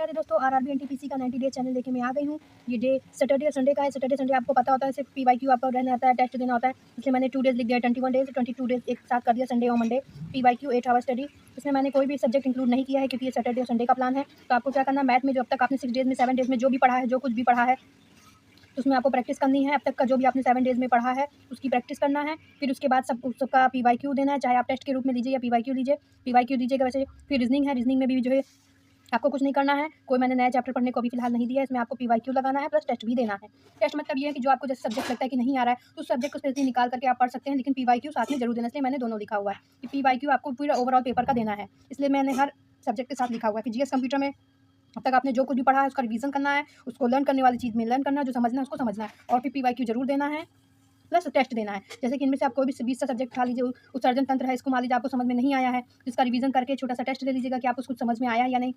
राधे राधे दोस्तों, RRB NTPC का 90 days channel लेके मैं आ गई हूँ। ये डे सैटरडे और संडे का है। सैटरडे संडे आपको पता होता है सिर्फ पीवाईक्यू आपको रहना आता है, टेस्ट देना होता है। इसलिए मैंने 2 डेज लिख दिया, 21 डेज 22 डेज एक साथ कर दिया, संडे और मंडे पीवाईक्यू 8 आवर स्टडी। इसमें मैंने कोई भी सब्जेक्ट इंक्लूड नहीं किया है क्योंकि ये सैटरडे और संडे का प्लान है। तो आपको क्या करना है, मैथ में जो अब तक आपने 6 डेज में 7 डेज में जो भी पढ़ा है, जो कुछ भी पढ़ा है, तो उसमें आपको प्रैक्टिस करनी है। अब तक का जो भी आपने 7 डेज में पढ़ा है उसकी प्रैक्टिस करना है। फिर उसके बाद सबका पीवाईक्यू देना है, चाहे आप टेस्ट के रूप में लीजिए या पीवाईक्यू लीजिए। पीवाईक्यू दीजिएगा वैसे। फिर रीजनिंग है, रीजनिंग में भी जो है आपको कुछ नहीं करना है, कोई मैंने नया चैप्टर पढ़ने को अभी फिलहाल नहीं दिया है। इसमें आपको पीवाईक्यू लगाना है प्लस टेस्ट भी देना है। टेस्ट मतलब ये है कि जो आपको जैसे सब्जेक्ट लगता है कि नहीं आ रहा है तो उस सब्जेक्ट को स्पेशली निकाल करके आप पढ़ सकते हैं, लेकिन पीवाईक्यू साथ में जरूर देना। इसलिए मैंने दोनों लिखा हुआ है कि पीवाईक्यू आपको पूरा ओवरऑल पेपर का देना है, इसलिए मैंने हर सब्जेक्ट के साथ लिखा हुआ है। फिर जीएस कंप्यूटर में अब तक आपने जो कुछ भी पढ़ा है उसका रिवीजन करना है, उसको लर्न करने वाली चीज़ में लर्न करना है, जो समझना है उसको समझना है, और फिर पीवाईक्यू जरूर देना है प्लस टेस्ट देना है। जैसे कि इनमें से आप कोई भी 20 सा सब्जेक्ट उठा लीजिए, उत्सर्जन तंत्र है, इसको मान लीजिए आपको समझ में नहीं आया है, जिसका रिवीजन करके छोटा सा टेस्ट ले लीजिएगा कि आपको कुछ समझ में आया है या नहीं।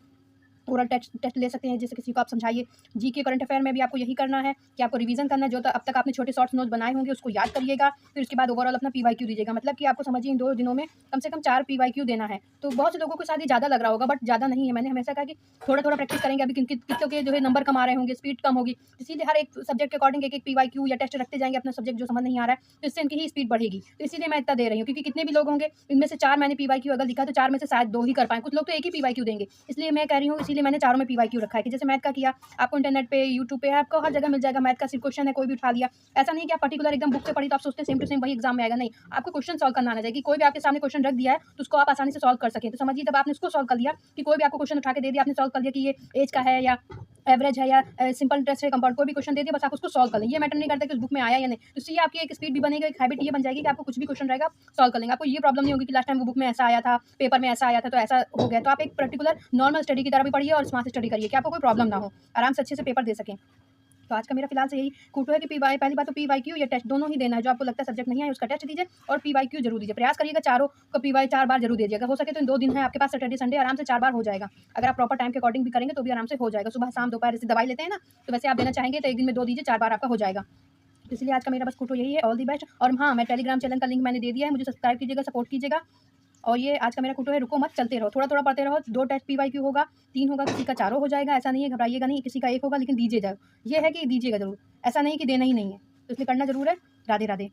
ओरल टेस्ट ले सकते हैं, जैसे किसी को आप समझाइए। जीके करंट अफेयर में भी आपको यही करना है कि आपको रिवीजन करना है, जो अब तक आपने छोटे शॉर्ट्स नोट्स बनाए होंगे उसको याद करिएगा। फिर उसके बाद ओवरऑल अपना पीवाईक्यू दीजिएगा, मतलब कि आपको समझिए इन 2 दिनों में कम से कम 4 पीवाईक्यू देना है। तो बहुत से लोगों को शायद ये ज़्यादा लग रहा होगा, बट ज़्यादा नहीं है। मैंने हमेशा कहा कि थोड़ा थोड़ा प्रैक्टिस करेंगे, अभी कितनों के जो है नंबर कम आ रहे होंगे, स्पीड कम होगी, इसीलिए हर एक सब्जेक्ट के अकॉर्डिंग एक पीवाईक्यू या टेस्ट रखते जाएंगे अपना सब्जेक्ट जो समझ नहीं आ रहा है, तो इससे इनकी ही स्पीड बढ़ेगी। तो इसीलिए मैं इतना दे रही हूँ, क्योंकि कितने भी लोग होंगे इनमें से 4 मैंने पीवाईक्यू अगर लिखा तो 4 में से शायद 2 ही कर पाएँ, कुछ लोग तो एक ही पीवाईक्यू देंगे। इसलिए मैं कह रही हूँ, इसीलिए मैंने चारों में पीवाईक्यू रखा है कि जैसे मैथ का किया, आपको इंटरनेट पे, यूट्यूब पे, आपको हर जगह मिल जाएगा। मैथ का सिर्फ क्वेश्चन है, कोई भी उठा लिया। ऐसा नहीं कि आप पर्टिकुलर एकदम बुक से पढ़ी तो आप सोचते हैं सेम टू सेम वही एग्जाम में आएगा, नहीं। आपको क्वेश्चन सॉल्व करना आना चाहिए कि कोई भी आपके सामने क्वेश्चन रख दिया है तो उसको आप आसानी से सॉल्व कर सकें। तो समझिए जब आपने उसको सॉल्व कर लिया कि कोई भी आपको क्वेश्चन उठा के दे दिया, आपने सॉल्व कर लिया कि ये एज का है या एवरेज है या सिंपल इंटरेस्ट है, कंपाउंड, कोई भी क्वेश्चन दे दिया, बस आप उसको सॉल्व कर लें। ये मैटर नहीं करता कि उस बुक में आया या नहीं। तो इससे आपकी एक स्पीड भी बनेगी, एक हैबिट ये बन जाएगी कि आपको कुछ भी क्वेश्चन रहेगा सॉल्व कर लेंगे। आपको ये प्रॉब्लम नहीं होगी कि लास्ट टाइम वो बुक में ऐसा आया था, पेपर में ऐसा आया था तो ऐसा हो गया। तो आप एक पर्टिकुलर नॉर्मल स्टडी की तरह भी पढ़िए और स्मार्ट स्टडी करिए कि आपको कोई प्रॉब्लम ना हो, आराम से अच्छे से पेपर दे सकें। तो आज का मेरा फिलहाल से यही खूटो है कि पहली बात तो पीवाईक्यू या टेस्ट दोनों ही देना है। जो आपको लगता है सब्जेक्ट नहीं है उसका टेस्ट दीजिए और पीवाईक्यू जरूर दीजिए। प्रयास करिएगा चारों का पीवाई 4 बार जरूर दीजिएगा। हो सके तो इन 2 दिन है आपके पास, सैटरडे संडे, आराम से 4 बार हो जाएगा। अगर आप प्रॉपर टाइम के अकॉर्डिंग भी करेंगे तो भी आराम से हो जाएगा। सुबह शाम दोपहर जैसे दवाई लेते हैं ना, तो वैसे आप देना चाहेंगे तो एक दिन में 2 दीजिए, 4 बार आपका हो जाएगा। तो इसलिए आज का मेरा बस खूटो यही है। All the best. और हाँ, मैं टेलीग्राम चैनल का लिंक मैंने दे दिया है, मुझे सब्सक्राइब कीजिएगा, सपोर्ट कीजिएगा। और ये आज का मेरा खूटो है, रुको मत, चलते रहो, थोड़ा थोड़ा पढ़ते रहो। 2 टेस्ट पीवाईक्यू होगा, 3 होगा, किसी का 4 हो जाएगा। ऐसा नहीं है, घबराइएगा नहीं, किसी का 1 होगा, लेकिन दीजिए जाओ। ये है कि दीजिएगा जरूर, ऐसा नहीं कि देना ही नहीं है। तो इसलिए करना जरूर है। राधे राधे।